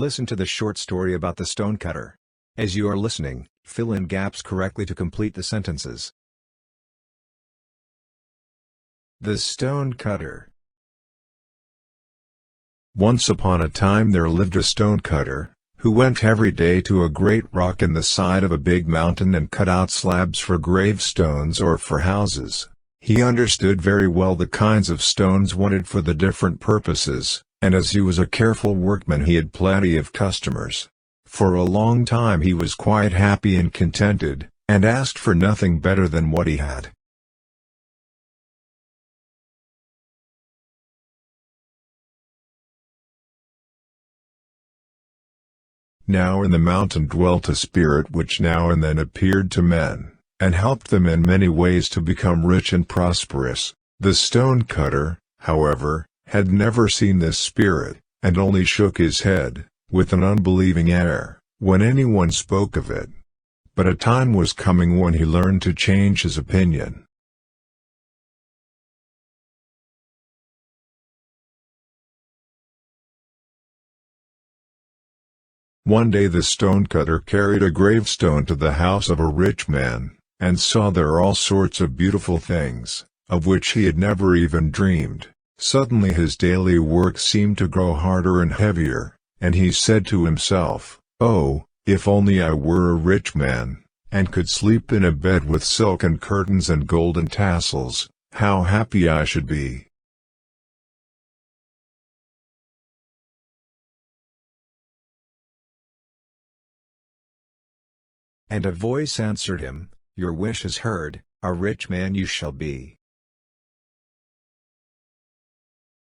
Listen to the short story about the stonecutter. As you are listening, fill in gaps correctly to complete the sentences. The stonecutter. Once upon a time there lived a stonecutter, who went every day to a great rock in the side of a big mountain and cut out slabs for gravestones or for houses. He understood very well the kinds of stones wanted for the different purposes, and as he was a careful workman he had plenty of customers. For a long time he was quite happy and contented, and asked for nothing better than what he had. Now in the mountain dwelt a spirit which now and then appeared to men, and helped them in many ways to become rich and prosperous. The stonecutter, however, had never seen this spirit, and only shook his head, with an unbelieving air, when anyone spoke of it. But a time was coming when he learned to change his opinion. One day the stonecutter carried a gravestone to the house of a rich man, and saw there all sorts of beautiful things, of which he had never even dreamed. Suddenly his daily work seemed to grow harder and heavier, and he said to himself, "Oh, if only I were a rich man, and could sleep in a bed with silken curtains and golden tassels, how happy I should be." And a voice answered him, "Your wish is heard, a rich man you shall be."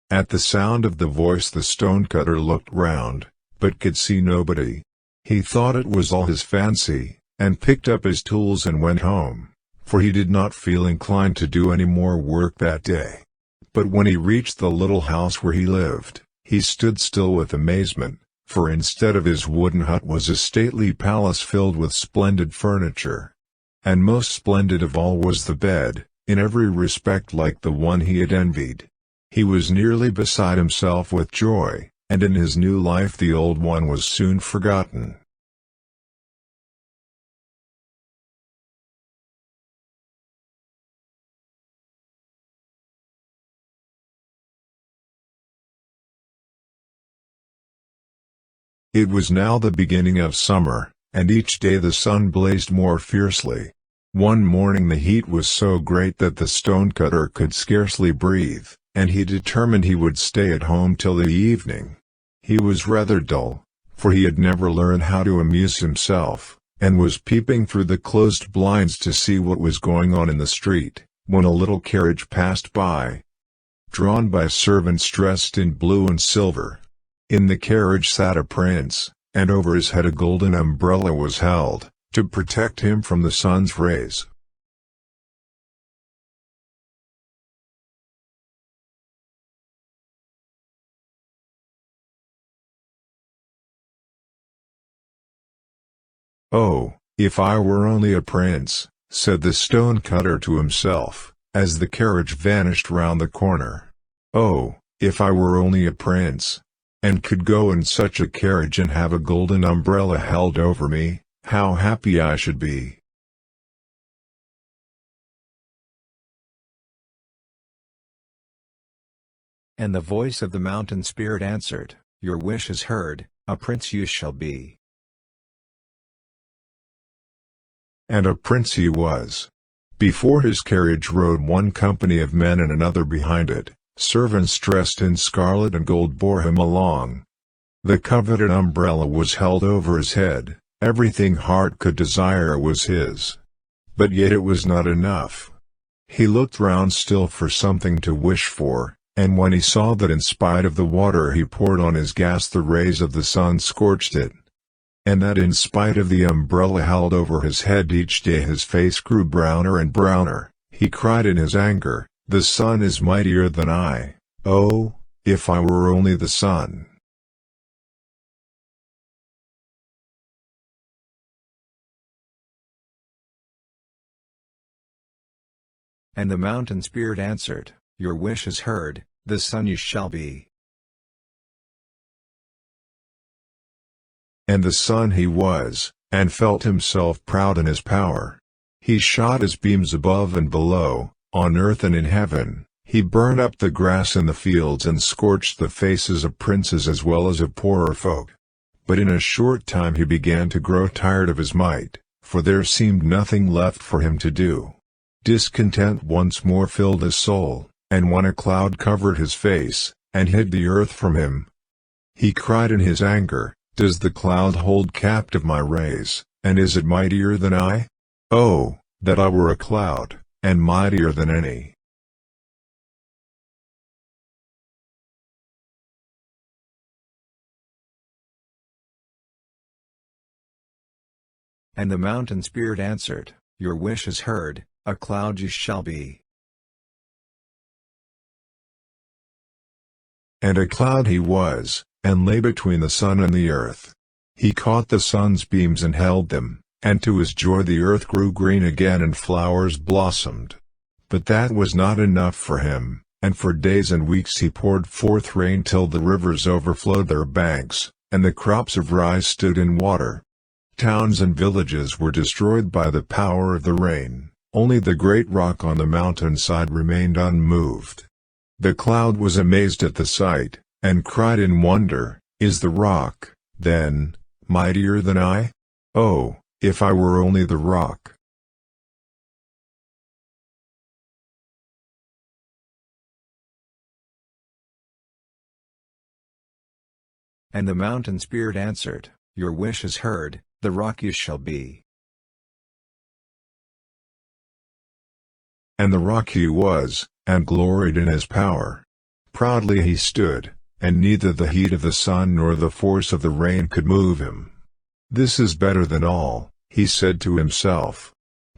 At the sound of the voice the stonecutter looked round, but could see nobody. He thought it was all his fancy, and picked up his tools and went home, for he did not feel inclined to do any more work that day. But when he reached the little house where he lived, he stood still with amazement, for instead of his wooden hut was a stately palace filled with splendid furniture. And most splendid of all was the bed, in every respect like the one he had envied. He was nearly beside himself with joy, and in his new life the old one was soon forgotten. It was now the beginning of summer, and each day the sun blazed more fiercely. One morning the heat was so great that the stonecutter could scarcely breathe, and he determined he would stay at home till the evening. He was rather dull, for he had never learned how to amuse himself, and was peeping through the closed blinds to see what was going on in the street, when a little carriage passed by, drawn by servants dressed in blue and silver. In the carriage sat a prince, and over his head a golden umbrella was held, to protect him from the sun's rays. "Oh, if I were only a prince," said the stonecutter to himself, as the carriage vanished round the corner. "Oh, if I were only a prince, and could go in such a carriage and have a golden umbrella held over me, how happy I should be." And the voice of the mountain spirit answered, "Your wish is heard, a prince you shall be." And a prince he was. Before his carriage rode one company of men and another behind it. Servants dressed in scarlet and gold bore him along. The coveted umbrella was held over his head, everything heart could desire was his. But yet it was not enough. He looked round still for something to wish for, and when he saw that in spite of the water he poured on his gas the rays of the sun scorched it, and that in spite of the umbrella held over his head each day his face grew browner and browner, he cried in his anger, "The sun is mightier than I, oh, if I were only the sun!" And the mountain spirit answered, "Your wish is heard, the sun you shall be." and the sun he was, and felt himself proud in his power. He shot his beams above and below, on earth and in heaven. He burned up the grass in the fields and scorched the faces of princes as well as of poorer folk. But in a short time he began to grow tired of his might, for there seemed nothing left for him to do. Discontent once more filled his soul, and when a cloud covered his face, and hid the earth from him, he cried in his anger, "Does the cloud hold captive my rays, and is it mightier than I? Oh, that I were a cloud, and mightier than any!" And the mountain spirit answered, "Your wish is heard, a cloud you shall be." And a cloud he was, and lay between the sun and the earth. He caught the sun's beams and held them, and to his joy the earth grew green again and flowers blossomed. But that was not enough for him, and for days and weeks he poured forth rain till the rivers overflowed their banks, and the crops of rye stood in water. Towns and villages were destroyed by the power of the rain, only the great rock on the mountainside remained unmoved. The cloud was amazed at the sight, and cried in wonder, "Is the rock, then, mightier than I? Oh, if I were only the rock!" And the mountain spirit answered, "Your wish is heard, the rock you shall be." And the rock he was, and gloried in his power. Proudly he stood, and neither the heat of the sun nor the force of the rain could move him. "This is better than all," he said to himself.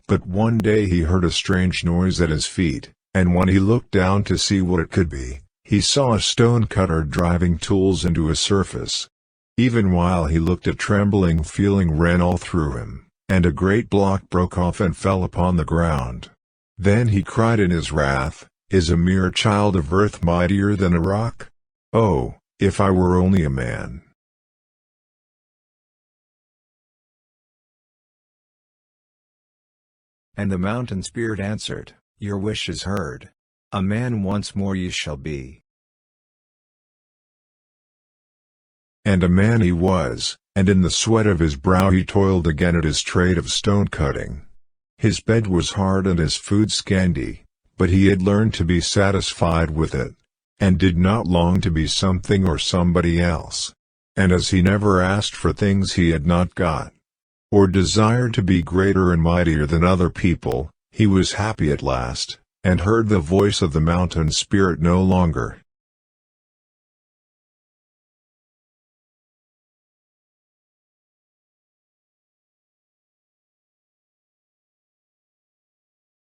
But one day he heard a strange noise at his feet, and when he looked down to see what it could be, he saw a stonecutter driving tools into a surface. Even while he looked a trembling feeling ran all through him, and a great block broke off and fell upon the ground. Then he cried in his wrath, "Is a mere child of earth mightier than a rock? Oh, if I were only a man!" And the mountain spirit answered, "Your wish is heard. A man once more you shall be." And a man he was, and in the sweat of his brow he toiled again at his trade of stone-cutting. His bed was hard and his food scanty, but he had learned to be satisfied with it, and did not long to be something or somebody else. And as he never asked for things he had not got, or desired to be greater and mightier than other people, he was happy at last, and heard the voice of the mountain spirit no longer.